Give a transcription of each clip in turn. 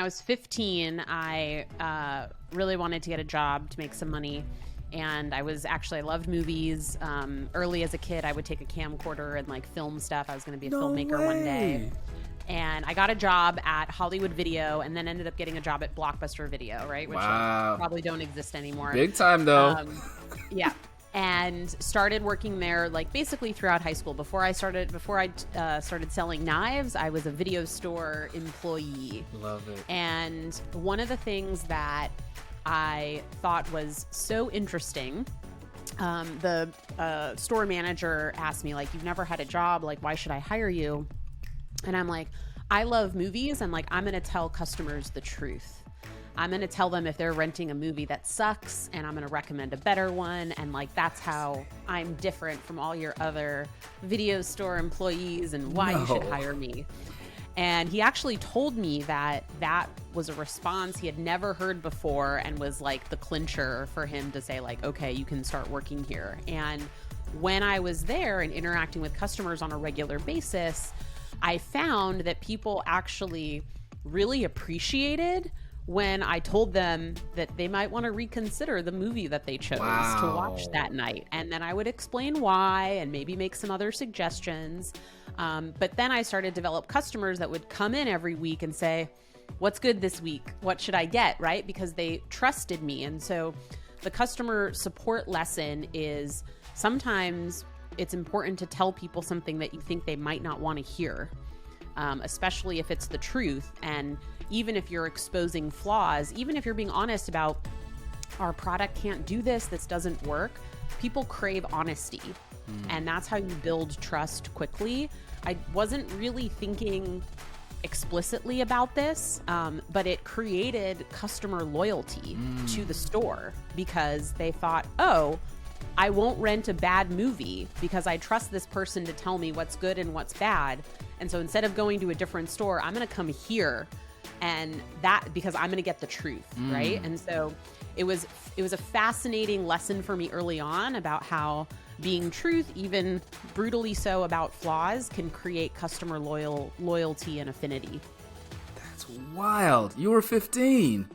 was 15, I really wanted to get a job to make some money. And I loved movies. Early as a kid, I would take a camcorder and like film stuff. I was going to be a filmmaker one day. And I got a job at Hollywood Video and then ended up getting a job at Blockbuster Video, right? Which probably don't exist anymore. Big time though. Yeah. And started working there like basically throughout high school. Before I started selling knives, I was a video store employee. Love it. And one of the things that I thought was so interesting, the store manager asked me, like, you've never had a job, like, why should I hire you? And I'm like, I love movies, and like, I'm going to tell customers the truth. I'm going to tell them if they're renting a movie that sucks, and I'm going to recommend a better one. And like, that's how I'm different from all your other video store employees and why you should hire me. And he actually told me that was a response he had never heard before and was like the clincher for him to say like, okay, you can start working here. And when I was there and interacting with customers on a regular basis, I found that people actually really appreciated when I told them that they might want to reconsider the movie that they chose to watch that night. And then I would explain why and maybe make some other suggestions. But then I started to develop customers that would come in every week and say, what's good this week? What should I get? Right? Because they trusted me. And so the customer support lesson is sometimes it's important to tell people something that you think they might not want to hear, especially if it's the truth. And even if you're exposing flaws, even if you're being honest about our product can't do this doesn't work, people crave honesty. And that's how you build trust quickly. I wasn't really thinking explicitly about this, but it created customer loyalty to the store because they thought, oh, I won't rent a bad movie because I trust this person to tell me what's good and what's bad. And so instead of going to a different store, I'm going to come here, and that because I'm going to get the truth, right? And so it was a fascinating lesson for me early on about how being truth, even brutally so about flaws, can create customer loyalty and affinity. That's wild. You were 15.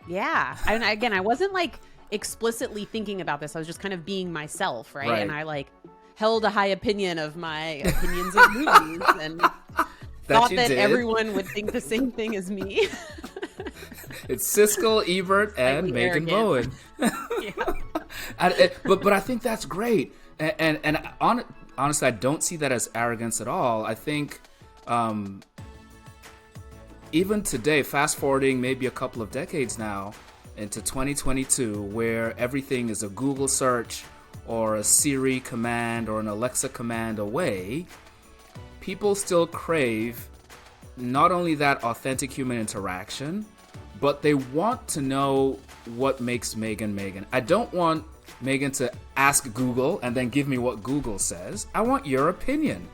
Yeah. And again, I wasn't like explicitly thinking about this. I was just kind of being myself, right? And I like held a high opinion of my opinions of movies and thought that everyone would think the same thing as me. It's Siskel, Ebert, and Megan Bowen. But I think that's great. And honestly, I don't see that as arrogance at all. I think even today, fast forwarding maybe a couple of decades now into 2022, where everything is a Google search or a Siri command or an Alexa command away, people still crave not only that authentic human interaction, but they want to know what makes Megan Megan. I don't want Megan to ask Google and then give me what Google says. I want your opinion.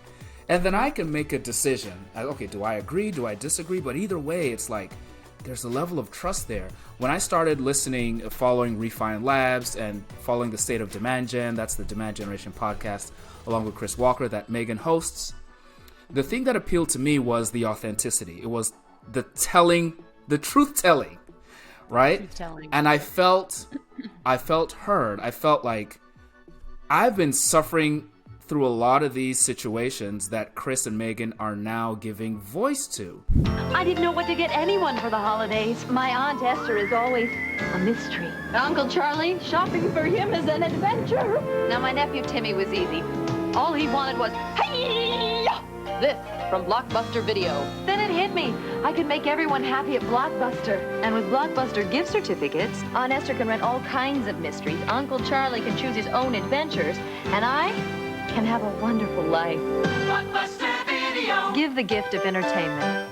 And then I can make a decision. Okay, do I agree? Do I disagree? But either way, it's like there's a level of trust there. When I started following Refined Labs and following the State of Demand Gen, that's the Demand Generation podcast, along with Chris Walker that Megan hosts, the thing that appealed to me was the authenticity. It was the truth-telling, right? Truth-telling. And I felt heard. I felt like I've been suffering through a lot of these situations that Chris and Megan are now giving voice to. I didn't know what to get anyone for the holidays. My Aunt Esther is always a mystery. Uncle Charlie, shopping for him is an adventure. Now, my nephew Timmy was easy. All he wanted was, hey-ya! This from Blockbuster Video. Then it hit me. I could make everyone happy at Blockbuster. And with Blockbuster gift certificates, Aunt Esther can rent all kinds of mysteries. Uncle Charlie can choose his own adventures. And I can have a wonderful life. Blockbuster Video. Give the gift of entertainment.